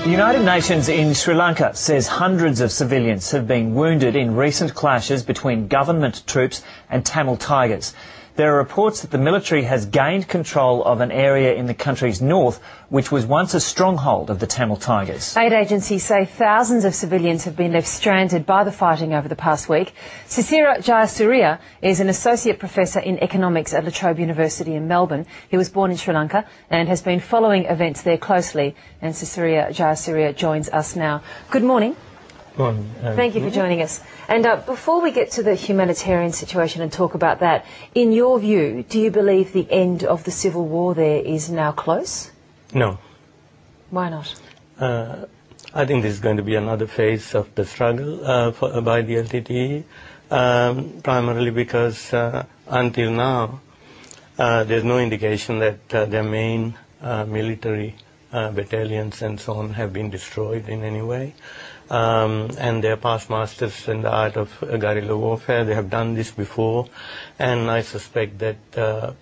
The United Nations in Sri Lanka says hundreds of civilians have been wounded in recent clashes between government troops and Tamil Tigers. There are reports that the military has gained control of an area in the country's north, which was once a stronghold of the Tamil Tigers. Aid agencies say thousands of civilians have been left stranded by the fighting over the past week. Sisira Jayasuriya is an associate professor in economics at La Trobe University in Melbourne. He was born in Sri Lanka and has been following events there closely. And Sisira Jayasuriya joins us now. Good morning. Thank you for joining us. And before we get to the humanitarian situation and talk about that, in your view, do you believe the end of the civil war there is now close? No. Why not? I think this is going to be another phase of the struggle by the LTTE, primarily because until now there's no indication that their main military battalions and so on have been destroyed in any way. And they're past masters in the art of guerrilla warfare. They have done this before, and I suspect that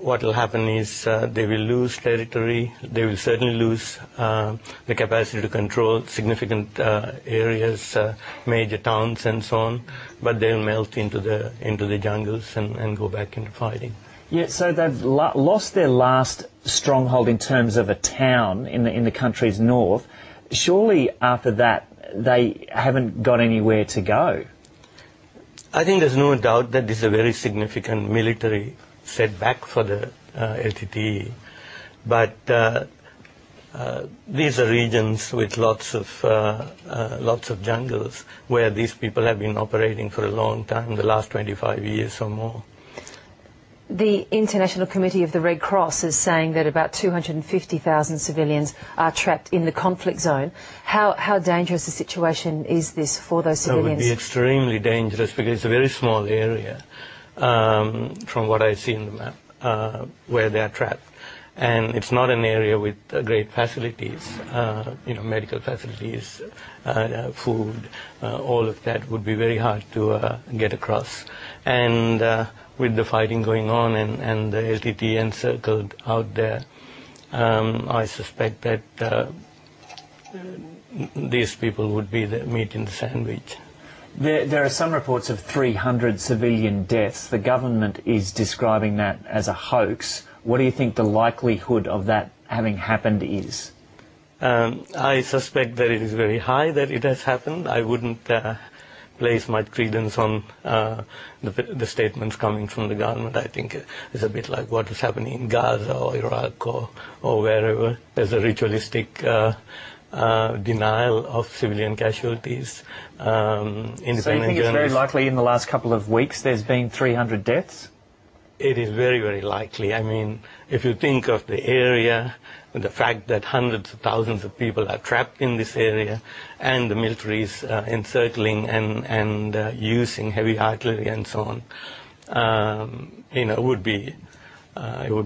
what will happen is they will lose territory. They will certainly lose the capacity to control significant areas, major towns, and so on. But they'll melt into the jungles and go back into fighting. Yeah, so they've lost their last stronghold in terms of a town in the country's north. Surely after that they haven't got anywhere to go. I think there's no doubt that this is a very significant military setback for the LTTE. But these are regions with lots of jungles where these people have been operating for a long time, the last 25 years or more. The International Committee of the Red Cross is saying that about 250,000 civilians are trapped in the conflict zone. How dangerous a situation is this for those civilians? It would be extremely dangerous because it's a very small area from what I see in the map where they are trapped. And it's not an area with great facilities, medical facilities, food, all of that would be very hard to get across. And with the fighting going on and the LTTE encircled out there, I suspect that these people would be the meat in the sandwich. There are some reports of 300 civilian deaths. The government is describing that as a hoax. What do you think the likelihood of that having happened is? I suspect that it is very high that it has happened. I wouldn't place much credence on the statements coming from the government. I think it's a bit like what is happening in Gaza or Iraq or wherever. There's a ritualistic denial of civilian casualties. So you think it's very likely in the last couple of weeks there's been 300 deaths? It is very, very likely. I mean, if you think of the area, the fact that hundreds of thousands of people are trapped in this area, and the military is encircling and using heavy artillery and so on, it would be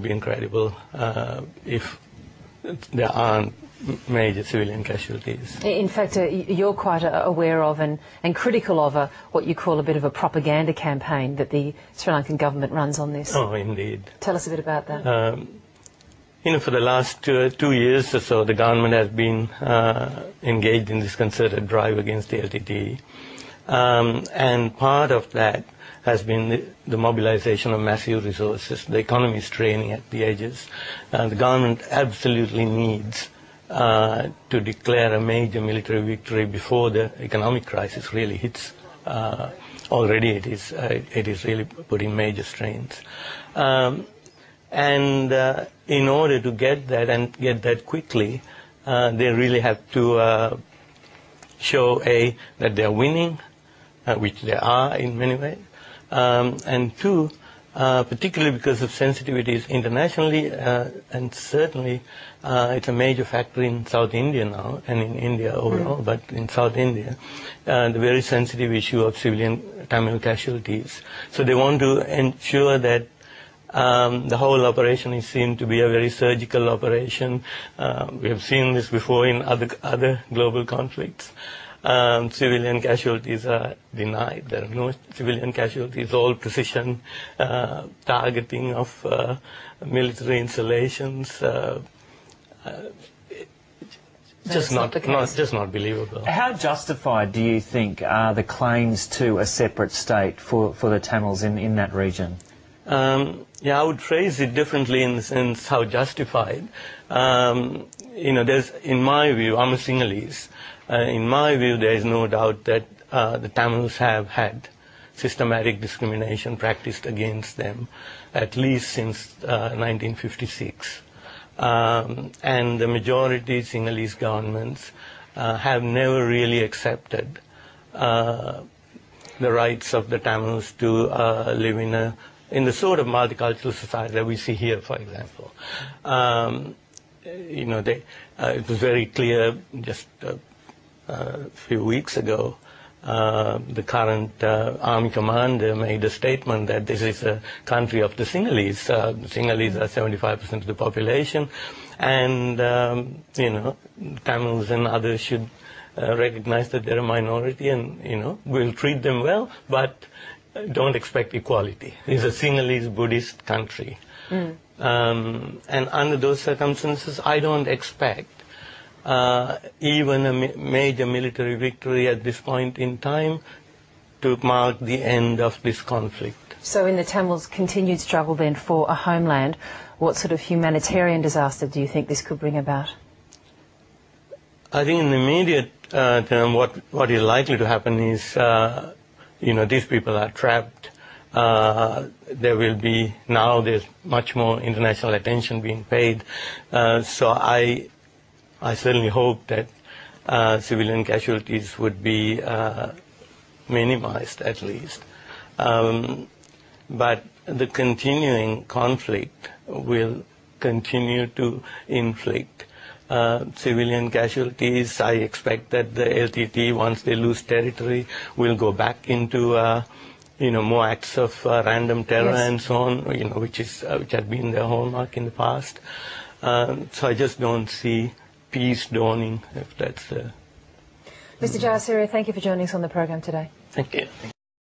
incredible if there aren't major civilian casualties. In fact, you're quite aware of and critical of what you call a bit of a propaganda campaign that the Sri Lankan government runs on this. Oh, indeed. Tell us a bit about that. For the last 2 years or so, the government has been engaged in this concerted drive against the LTTE. And part of that has been the mobilization of massive resources. The economy is straining at the edges. The government absolutely needs to declare a major military victory before the economic crisis really hits. Already it is really putting major strains. And in order to get that and get that quickly, they really have to show that they are winning, which they are in many ways, and two, particularly because of sensitivities internationally, and certainly it's a major factor in South India now, and in India overall, but in South India, the very sensitive issue of civilian Tamil casualties. So they want to ensure that the whole operation is seen to be a very surgical operation. We have seen this before in other global conflicts. Civilian casualties are denied. There are no civilian casualties, all precision targeting of military installations. just not believable. How justified do you think are the claims to a separate state for the Tamils in that region? Yeah, I would phrase it differently in the sense how justified. There's, in my view, I'm a Sinhalese. In my view, there is no doubt that the Tamils have had systematic discrimination practiced against them, at least since 1956. And the majority Sinhalese governments have never really accepted the rights of the Tamils to live in the sort of multicultural society that we see here, for example. It was very clear just a few weeks ago. The current army commander made a statement that this is a country of the Sinhalese. The Sinhalese are 75% of the population, and Tamils and others should recognize that they're a minority, and we'll treat them well, but don't expect equality. It's a Sinhalese Buddhist country, and under those circumstances, I don't expect even a major military victory at this point in time to mark the end of this conflict. So in the Tamils' continued struggle then for a homeland, what sort of humanitarian disaster do you think this could bring about? I think in the immediate term, what is likely to happen is, these people are trapped. There's much more international attention being paid. So I certainly hope that civilian casualties would be minimized at least. But the continuing conflict will continue to inflict civilian casualties. I expect that the LTTE, once they lose territory, will go back into more acts of random terror and so on, which had been their hallmark in the past. So I just don't see peace dawning, if that's... Mr. Jayasuriya, thank you for joining us on the program today. Thank you.